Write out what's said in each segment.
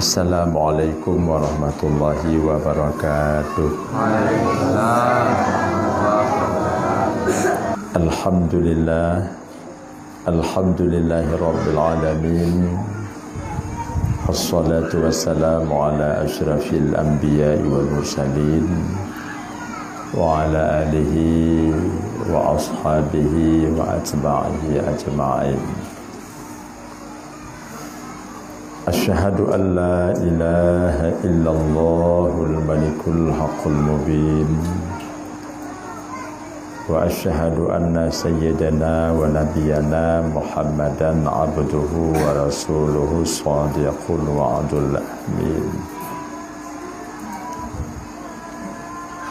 Assalamualaikum warahmatullahi wabarakatuh. Alhamdulillah, alhamdulillahi rabbil alamin. Assalatu wassalamu ala asyrafil anbiya'i wal mursalin wa ala alihi wa ashabihi wa atba'ihi ajma'in. Asyhadu an la ilaha illallahul malikul haqqul mubin wa asyhadu anna sayyidana wa nabiyyana Muhammadan abduhu wa rasuluhu shadiqul wa'dul amin.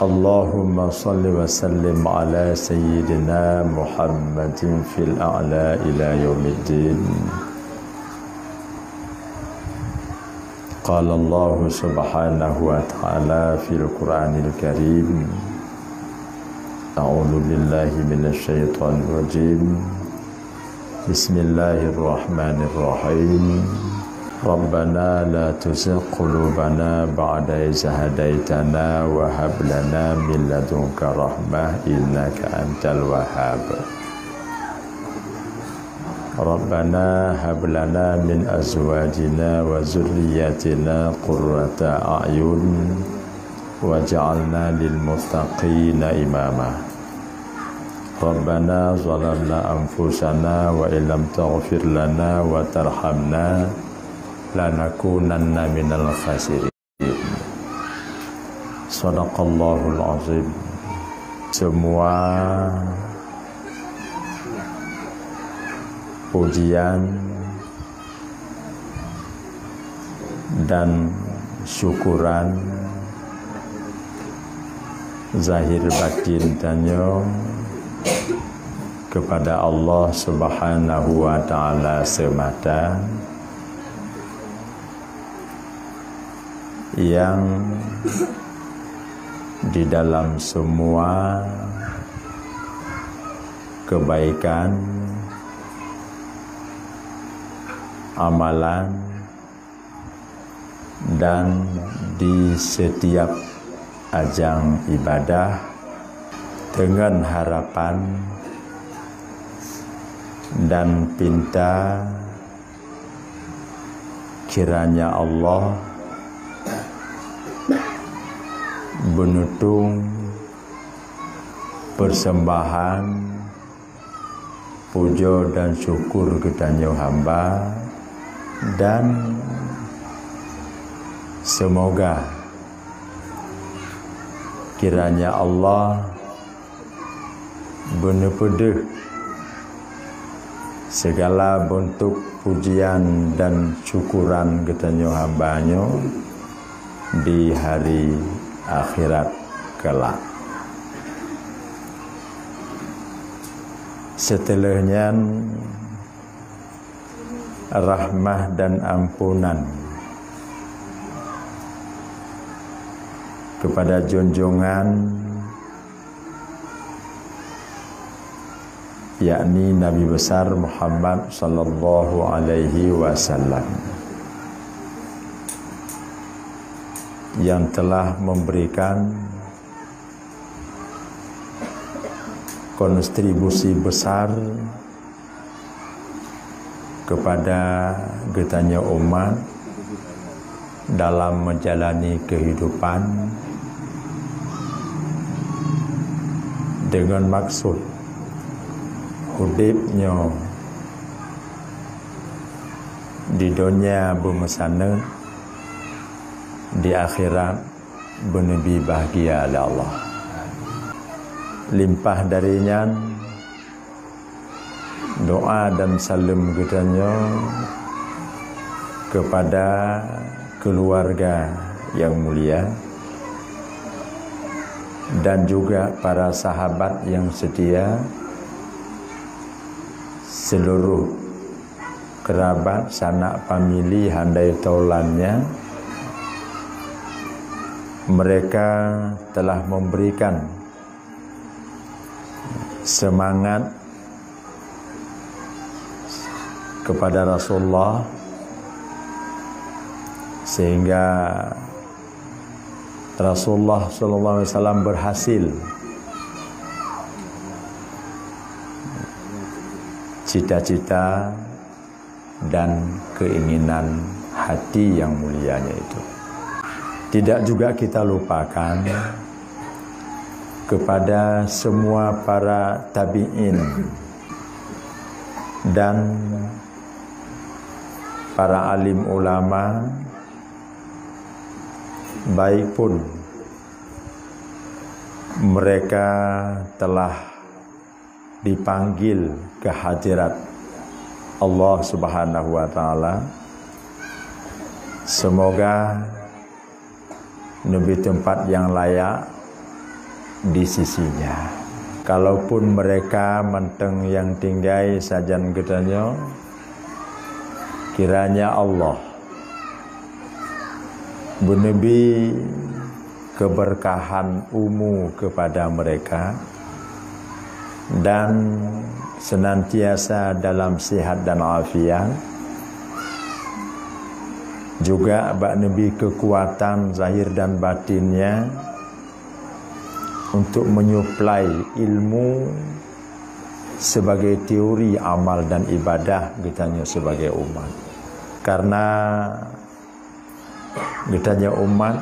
Allahumma salli wa sallim ala sayyidina Muhammadin fil a'la ila yaumiddin. Qala Allah subhanahu wa ta'ala fil Qur'anil Karim. A'udzu billahi minasy syaithanir rajim. Bismillahirrahmanirrahim. Rabbana la tuzigh qulubana ba'da idh hadaitana wa hab lana min ladunka rahmah innaka antal wahhab. Rabbana hab lana min azwajina wa zurriyyatina qurrata a'yun waj'alna lil muttaqina imama. Rabbana zalamna anfusana wa illam taghfir lana wa tarhamna lanakunanna minal khasirin. Shadaqallahul azim. Semua pujian dan syukuran zahir batin danyo kepada Allah Subhanahu wa ta'ala semata yang di dalam semua kebaikan, amalan, dan di setiap ajang ibadah dengan harapan dan pinta kiranya Allah menutung persembahan puja dan syukur kepada hamba, dan semoga kiranya Allah benar-benar segala bentuk pujian dan syukuran kepada hambanya di hari akhirat kelak. Setelahnya rahmah dan ampunan kepada junjungan yakni Nabi besar Muhammad sallallahu alaihi wasallam yang telah memberikan kontribusi besar kepada getanya umat dalam menjalani kehidupan dengan maksud hidupnya di dunia bermesana, di akhirat bernebi bahagia oleh Allah. Limpah darinya doa dan salam getanya kepada keluarga yang mulia dan juga para sahabat yang setia, seluruh kerabat, sanak famili, handai taulannya. Mereka telah memberikan semangat kepada Rasulullah sehingga Rasulullah SAW berhasil cita-cita dan keinginan hati yang mulianya itu. Tidak juga kita lupakan kepada semua para tabi'in dan para alim ulama, baik pun mereka telah dipanggil ke hadirat Allah Subhanahu wa taala, semoga lebih tempat yang layak di sisinya. Kalaupun mereka menteng yang tinggai sajan gedanya, kiranya Allah menebi keberkahan umum kepada mereka dan senantiasa dalam sihat dan afiat, juga bak Nabi kekuatan zahir dan batinnya untuk menyuplai ilmu sebagai teori amal dan ibadah kitanya sebagai umat. Karena kitanya umat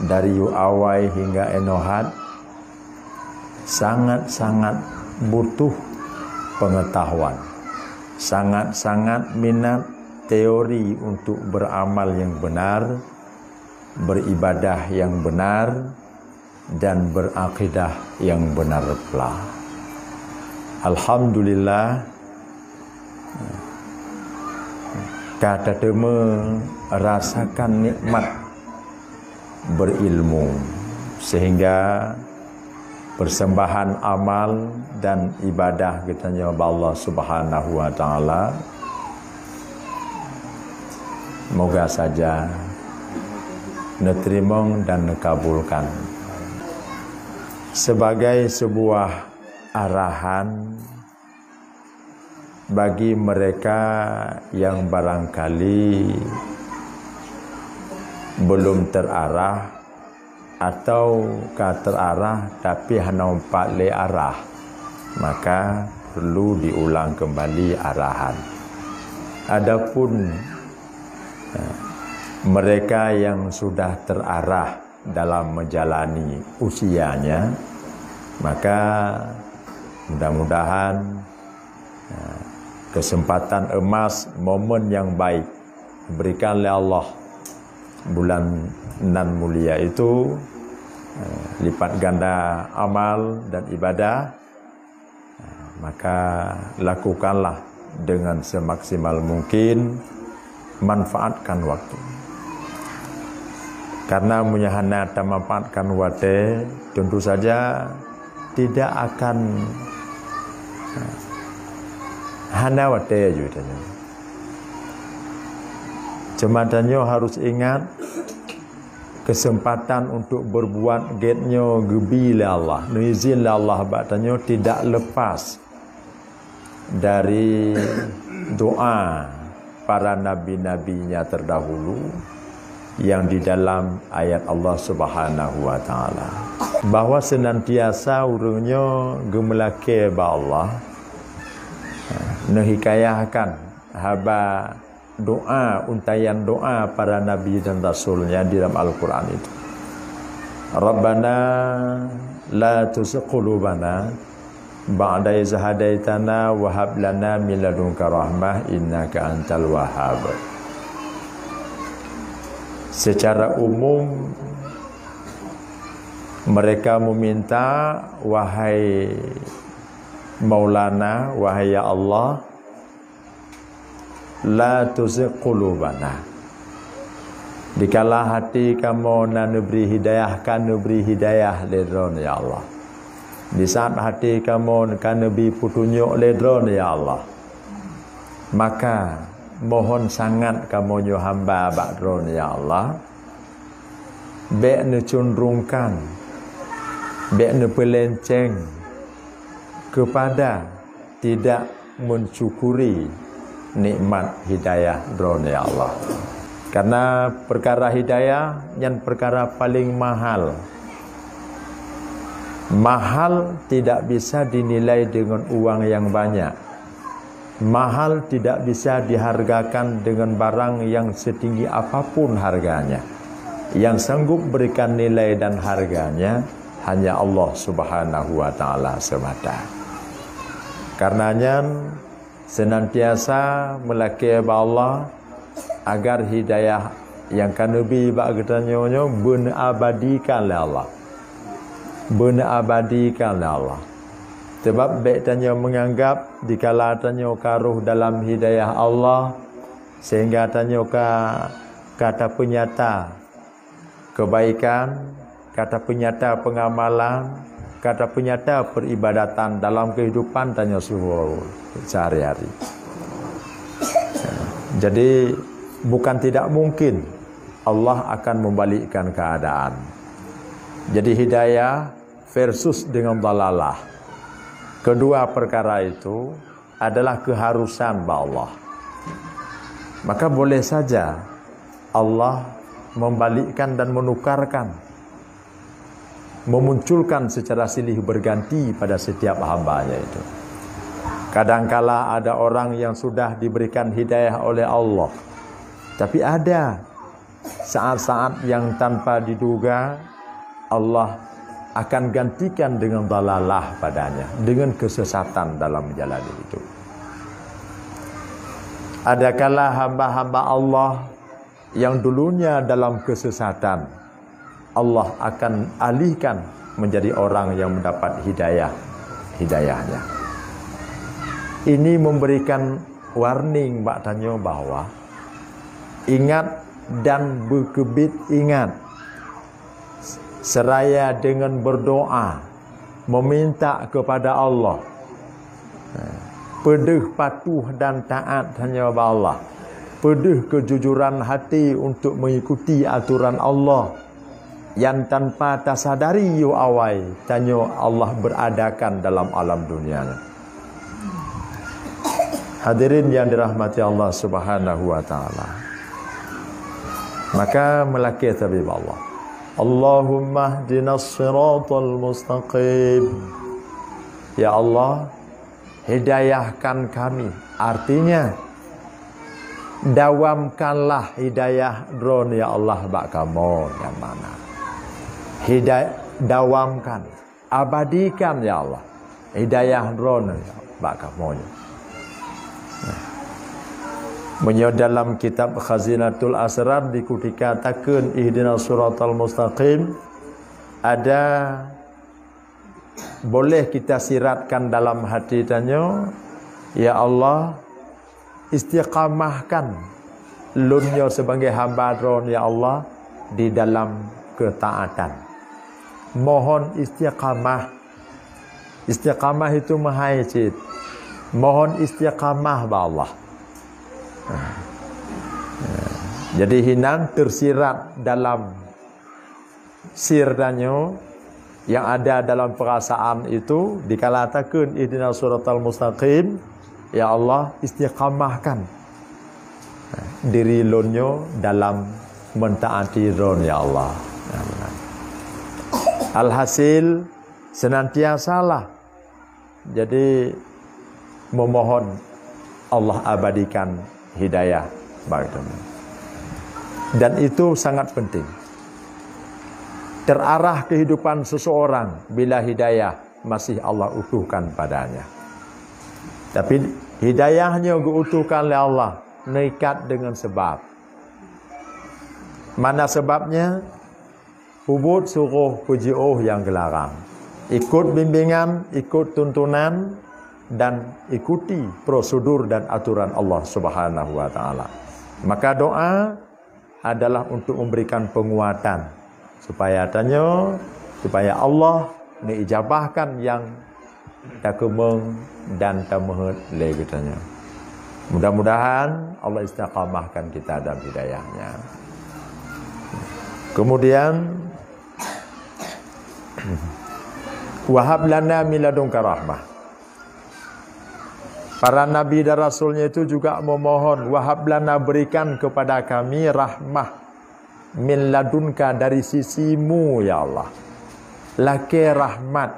dari awal hingga enohat sangat-sangat butuh pengetahuan, sangat-sangat minat teori untuk beramal yang benar, beribadah yang benar, dan berakidah yang benar pula. Alhamdulillah, kata dema rasakan nikmat berilmu, sehingga persembahan amal dan ibadah kita kepada Allah Subhanahu wa taala moga saja diterima dan dikabulkan sebagai sebuah arahan bagi mereka yang barangkali belum terarah atau terarah tapi hanya empat le arah, maka perlu diulang kembali arahan. Adapun mereka yang sudah terarah dalam menjalani usianya, maka mudah-mudahan kesempatan emas, momen yang baik diberikan oleh Allah bulan nan mulia itu, lipat ganda amal dan ibadah, maka lakukanlah dengan semaksimal mungkin, manfaatkan waktu. Karena munyahana memanfaatkan waktu, tentu saja tidak akan hana waktu juga. Jemaatnya harus ingat kesempatan untuk berbuat getnya gebi Allah, izin Allah batanya tidak lepas dari doa para nabi-nabinya terdahulu yang di dalam ayat Allah Subhanahu wa taala, bahwa senantiasa urungnya gemelake ba Allah nehikayahkan haba doa, untayan doa para nabi dan rasulnya di dalam Al-Quran itu. Rabbana la tuzigh qulubana ba'da idh hadaitana wa hab lana min ladunka rahmah innaka antal wahhab. Secara umum mereka meminta, wahai Maulana, wahai ya Allah, la tuzigh qulubana, dikala hati kamu nak beri hidayah, kan beri hidayah ledron ya Allah. Di saat hati kamu kan beri petunjuk ledron ya Allah, maka mohon sangat kamu nyo hamba bakron ya Allah, bek ne cenderungkan, bek ne pelenceng kepada tidak mensyukuri nikmat hidayah drone ya Allah. Karena perkara hidayah yang perkara paling mahal. Mahal tidak bisa dinilai dengan uang yang banyak. Mahal tidak bisa dihargakan dengan barang yang setinggi apapun harganya. Yang sanggup berikan nilai dan harganya hanya Allah Subhanahu wa taala semata. Karenanya senantiasa melaki Allah agar hidayah yang kanubi bak ketanyonyo benabadikan oleh Allah. Benabadikan oleh Allah. Sebab baik tanya menganggap dikala tanya karuh dalam hidayah Allah sehingga tanya kata penyata kebaikan, kata penyata pengamalan, kata penyata peribadatan dalam kehidupan tanya suhu sehari-hari. Jadi bukan tidak mungkin Allah akan membalikkan keadaan. Jadi hidayah versus dengan dalalah. Kedua perkara itu adalah keharusan bagi Allah. Maka boleh saja Allah membalikkan dan menukarkan, memunculkan secara silih berganti pada setiap hambanya itu. Kadangkala ada orang yang sudah diberikan hidayah oleh Allah, tapi ada saat-saat yang tanpa diduga Allah akan gantikan dengan dalalah padanya, dengan kesesatan dalam menjalani hidup. Adakala hamba-hamba Allah yang dulunya dalam kesesatan, Allah akan alihkan menjadi orang yang mendapat hidayahnya. Ini memberikan warning Mbak Tanyo bahwa ingat dan berkebit ingat, seraya dengan berdoa meminta kepada Allah, pedih patuh dan taat hanya kepada Allah, pedih kejujuran hati untuk mengikuti aturan Allah yang tanpa tasadari yu awai tanya Allah beradakan dalam alam dunia. Hadirin yang dirahmati Allah Subhanahu wa taala, maka melaki tabib Allah, Allahumma hdinas siratal mustaqim. Ya Allah, hidayahkan kami. Artinya dawamkanlah hidayah dron ya Allah bak kamu yang mana. Hidayah dawamkan, abadikan ya Allah hidayah dron ya bak kamu. Menyo dalam kitab Khazinatul Asrar dikatakan ihdinas siratal mustaqim, ada boleh kita siratkan dalam hati tanya, ya Allah istiqamahkan lunyo sebagai hamba dron ya Allah di dalam ketaatan. Mohon istiqamah. Istiqamah itu mahajid. Mohon istiqamah ba Allah. Jadi hinang tersirat dalam sirdanyo yang ada dalam perasaan itu dikatakan ihdinas siratal mustaqim, ya Allah istiqamahkan diri lonyo dalam mentaati ron ya Allah. Alhasil senantiasalah jadi memohon Allah abadikan hidayah bagaimana. Dan itu sangat penting. Terarah kehidupan seseorang bila hidayah masih Allah utuhkan padanya. Tapi hidayahnya diutuhkan oleh Allah neikat dengan sebab. Mana sebabnya? Hubud suruh puji'uh yang gelarang. Ikut bimbingan, ikut tuntunan dan ikuti prosedur dan aturan Allah Subhanahu wa taala. Maka doa adalah untuk memberikan penguatan supaya Allah mengijabahkan yang takemeng dan tamuhut lagi tanya. Mudah-mudahan Allah istiqamahkan kita dalam hidayahnya. Kemudian wahab lana min ladunka rahmah. Para nabi dan rasulnya itu juga memohon, wahablana, berikan kepada kami rahmah min ladunka, dari sisimu ya Allah. Laki rahmat,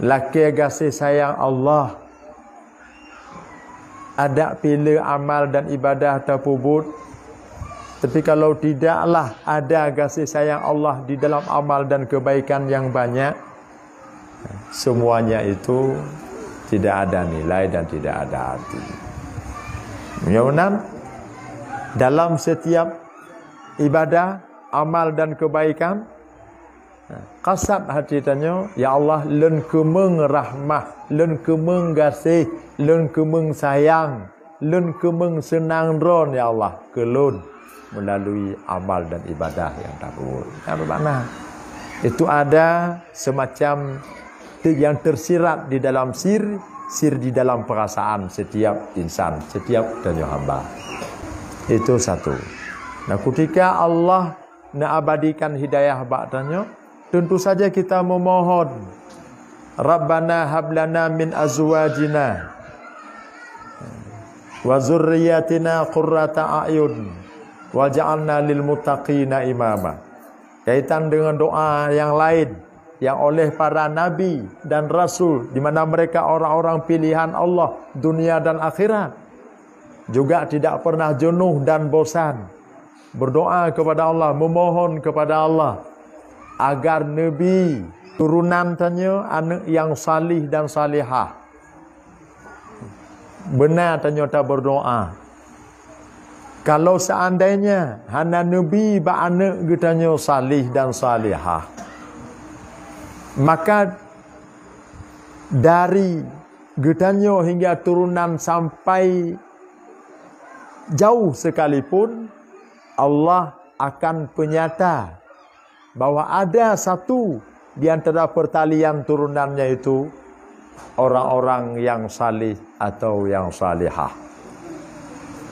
laki kasih sayang Allah. Ada pilih amal dan ibadah terpubut, tapi kalau tidaklah ada kasih sayang Allah di dalam amal dan kebaikan yang banyak, semuanya itu tidak ada nilai dan tidak ada arti. Mudah-mudahan dalam setiap ibadah, amal dan kebaikan, kasat hati tanya, ya Allah, len kemeng rahmah, len kemeng kasih, len kemeng sayang, len kemeng senang ron ya Allah kelun melalui amal dan ibadah yang terpubut. Apa makna? Itu ada semacam yang tersirat di dalam sir di dalam perasaan setiap insan, setiap tanya hamba. Itu satu. Nah, ketika Allah nak abadikan hidayah ba'danya, tentu saja kita memohon, Rabbana hablana min azwajina wa zurriyatina qurrata a'yun waj'alna lil muttaqina imama. Kaitan dengan doa yang lain yang oleh para nabi dan rasul, di mana mereka orang-orang pilihan Allah dunia dan akhirat, juga tidak pernah jenuh dan bosan berdoa kepada Allah, memohon kepada Allah agar nabi turunan tanya anak yang salih dan salihah. Benar tanya tak berdoa. Kalau seandainya hana nabi ba anak getanya salih dan salihah, maka dari getanya hingga turunan sampai jauh sekalipun, Allah akan penyata bahwa ada satu di antara pertalian turunannya itu orang-orang yang salih atau yang salihah.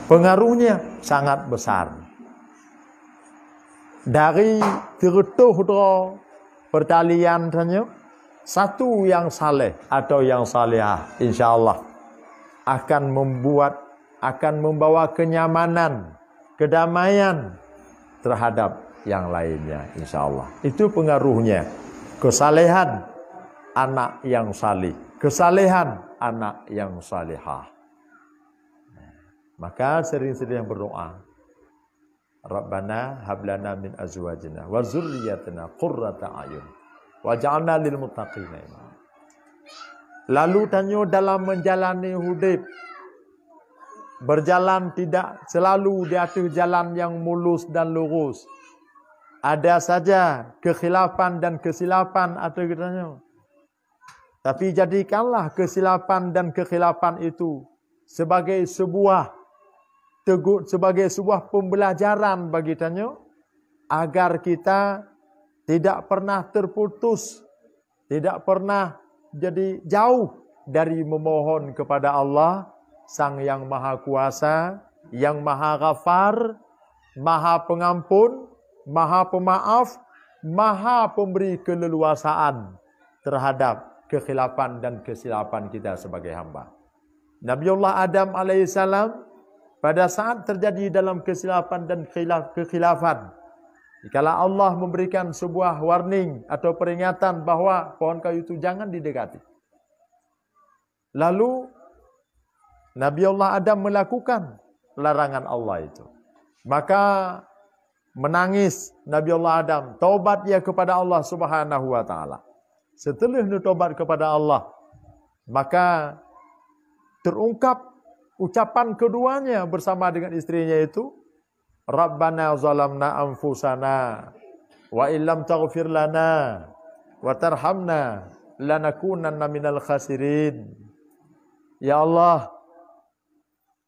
Pengaruhnya sangat besar. Dari terutuh pertalian tanya, satu yang saleh atau yang salihah, insya-Allah akan membawa kenyamanan, kedamaian terhadap yang lainnya, insya-Allah. Itu pengaruhnya. Kesalehan anak yang salih, kesalehan anak yang salihah. Maka sering-sering berdoa, Rabbana hablana min azwajina wa zurriyyatina qurrata a'yun waj'alna lil muttaqina imama. Lalu tanya dalam menjalani hidup, berjalan tidak selalu di atas jalan yang mulus dan lurus. Ada saja kekhilafan dan kesilapan atau katanya. Tapi jadikanlah kesilapan dan kekhilafan itu sebagai sebuah pembelajaran bagi tanya, agar kita tidak pernah terputus, tidak pernah jadi jauh dari memohon kepada Allah, Sang yang Maha Kuasa, yang Maha Ghafar, Maha Pengampun, Maha Pemaaf, Maha Pemberi keleluasaan terhadap kekhilafan dan kesilapan kita sebagai hamba. Nabiullah Adam alaihissalam pada saat terjadi dalam kesilapan dan kekhilafan, jikalau Allah memberikan sebuah warning atau peringatan bahawa pohon kayu itu jangan didekati, lalu Nabiullah Adam melakukan larangan Allah itu, maka menangis Nabiullah Adam, taubat dia kepada Allah Subhanahu wa taala. Setelah dia taubat kepada Allah, maka terungkap ucapan keduanya bersama dengan istrinya itu, Rabbana zalamna anfusana wa illam taghfir lana wa tarhamna lanakunanna minal khasirin. Ya Allah,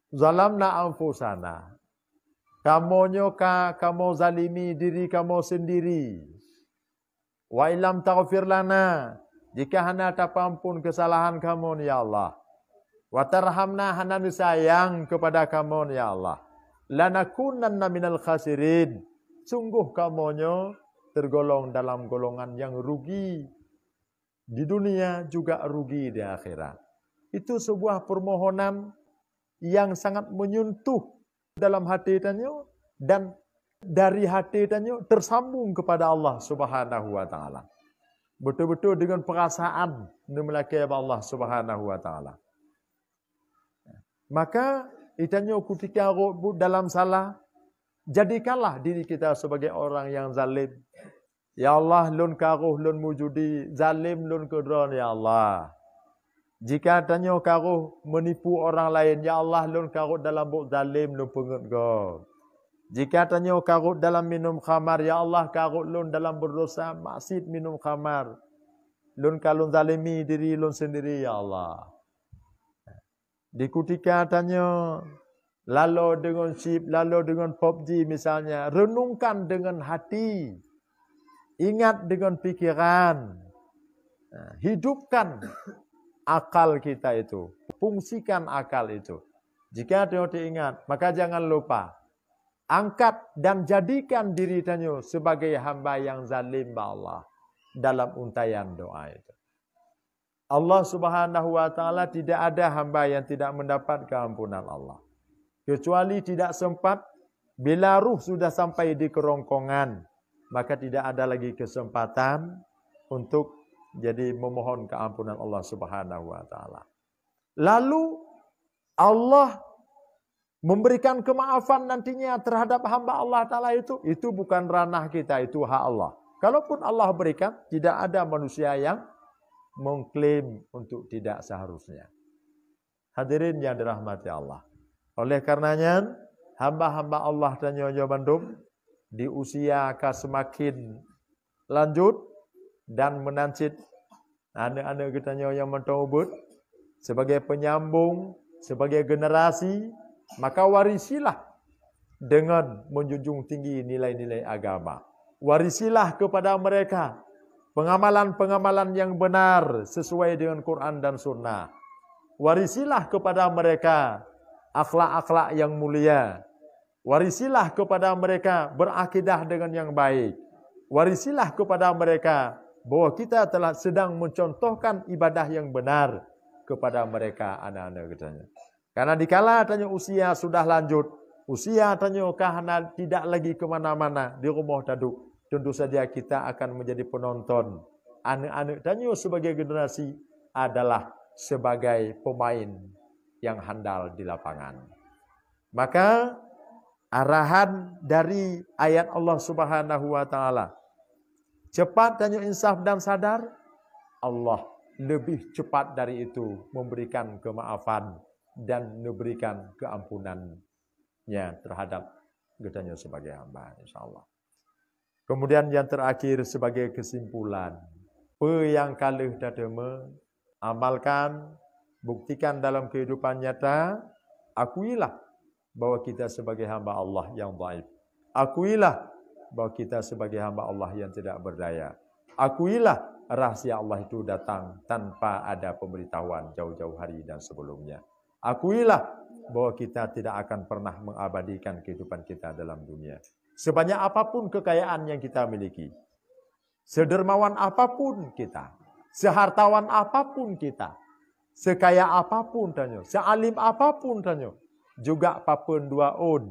zalamna anfusana, kamu zalimi diri kamu sendiri. Wa illam taghfir lana, jika hana tak ampun kesalahan kamu ya Allah. Wa tarhamna, hana sayang kepada kamu ya Allah. Lanakunanna minal khasirin, sungguh kamu tergolong dalam golongan yang rugi di dunia juga rugi di akhirat. itu sebuah permohonan yang sangat menyentuh dalam hati tanyo, dan dari hati tanyo tersambung kepada Allah Subhanahu wa taala. Betul-betul dengan perasaan memiliki Allah Subhanahu wa taala. Maka itanyo ketika dalam salah, jadikanlah diri kita sebagai orang yang zalim. Ya Allah, lun karuh lun mujudi, zalim lun kedron ya Allah. Jika tanyo karuh menipu orang lain, ya Allah lun karuh dalam buk zalim lun pengut go. Jika tanyo karuh dalam minum khamar, ya Allah karuh lun dalam berdosa maksiat minum khamar. Lun kalun zalimi diri lun sendiri ya Allah. Di ketika tanyo lalu dengan chip, lalu dengan PUBG misalnya, renungkan dengan hati, ingat dengan pikiran, hidupkan akal kita itu, fungsikan akal itu. Jika tanyo diingat, maka jangan lupa, angkat dan jadikan diri tanyo sebagai hamba yang zalim ba Allah dalam untayan doa itu. Allah Subhanahu wa taala tidak ada hamba yang tidak mendapat keampunan Allah. Kecuali tidak sempat, bila ruh sudah sampai di kerongkongan, maka tidak ada lagi kesempatan untuk jadi memohon keampunan Allah Subhanahu wa taala. Lalu Allah memberikan kemaafan nantinya terhadap hamba Allah taala itu bukan ranah kita, itu hak Allah. Kalaupun Allah berikan, tidak ada manusia yang mengklaim untuk tidak seharusnya. Hadirin yang dirahmati Allah. Oleh karenanya, hamba-hamba Allah dan nyonya bandung di usia semakin lanjut dan menancit anak-anak kita nyonya mentobut sebagai penyambung, sebagai generasi, maka warisilah dengan menjunjung tinggi nilai-nilai agama. Warisilah kepada mereka pengamalan-pengamalan yang benar sesuai dengan Quran dan Sunnah. Warisilah kepada mereka akhlak-akhlak yang mulia. Warisilah kepada mereka berakidah dengan yang baik. Warisilah kepada mereka bahwa kita telah sedang mencontohkan ibadah yang benar kepada mereka anak-anak katanya. Karena dikala tanya usia sudah lanjut, usia tanya kahana tidak lagi kemana-mana di rumah taduk. Tentu saja kita akan menjadi penonton. Anak-anak tanyo sebagai generasi adalah sebagai pemain yang handal di lapangan. Maka arahan dari ayat Allah Subhanahu wa taala, cepat tanyo insaf dan sadar, Allah lebih cepat dari itu memberikan kemaafan dan memberikan keampunannya terhadap kita sebagai hamba, insyaallah. Kemudian yang terakhir sebagai kesimpulan, apa yang kalih dademe, amalkan, buktikan dalam kehidupan nyata, akuilah bahwa kita sebagai hamba Allah yang dhaif. Akuilah bahwa kita sebagai hamba Allah yang tidak berdaya. Akuilah rahasia Allah itu datang tanpa ada pemberitahuan jauh-jauh hari dan sebelumnya. Akuilah bahwa kita tidak akan pernah mengabadikan kehidupan kita dalam dunia. Sebanyak apapun kekayaan yang kita miliki, sedermawan apapun kita, sehartawan apapun kita, sekaya apapun tanyo, sealim apapun tanyo, juga papen dua on,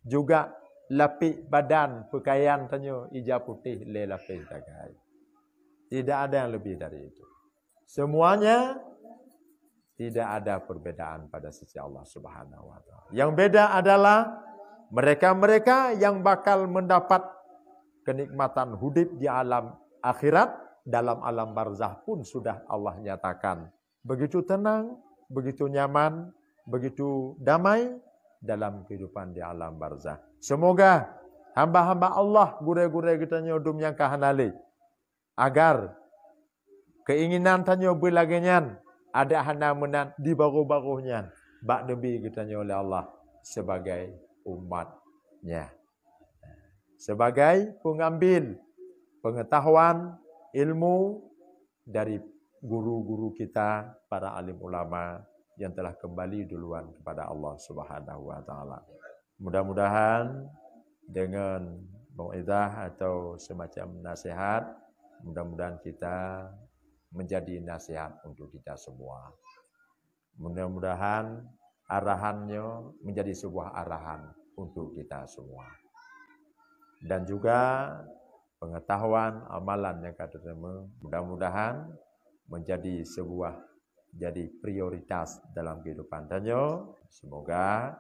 juga lapik badan pakaian tanyo hijau putih le lapik tagai. Tidak ada yang lebih dari itu. Semuanya tidak ada perbedaan pada sisi Allah Subhanahu wa taala. Yang beda adalah mereka-mereka yang bakal mendapat kenikmatan hidup di alam akhirat, dalam alam barzah pun sudah Allah nyatakan. Begitu tenang, begitu nyaman, begitu damai dalam kehidupan di alam barzah. Semoga hamba-hamba Allah gure-gure kita nyodum yang kahanali, agar keinginan tanyo belagenyan ada hana menan di baru-barunya bak nabi kita oleh Allah sebagai umatnya, sebagai pengambil pengetahuan ilmu dari guru-guru kita, para alim ulama yang telah kembali duluan kepada Allah Subhanahu wa taala. Mudah-mudahan dengan mau'izah atau semacam nasihat, mudah-mudahan kita menjadi nasihat untuk kita semua. Mudah-mudahan arahannya menjadi sebuah arahan untuk kita semua. Dan juga pengetahuan amalan yang kata terima, mudah-mudahan menjadi sebuah jadi prioritas dalam kehidupan tanyo. Semoga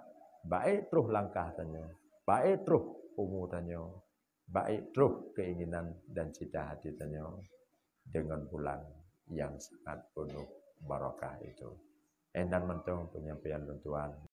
baik terus langkah tanyo, baik terus umur tanyo, baik terus keinginan dan cita hati tanyo dengan bulan yang sangat penuh barakah itu. Dan mentung penyampaian tuan.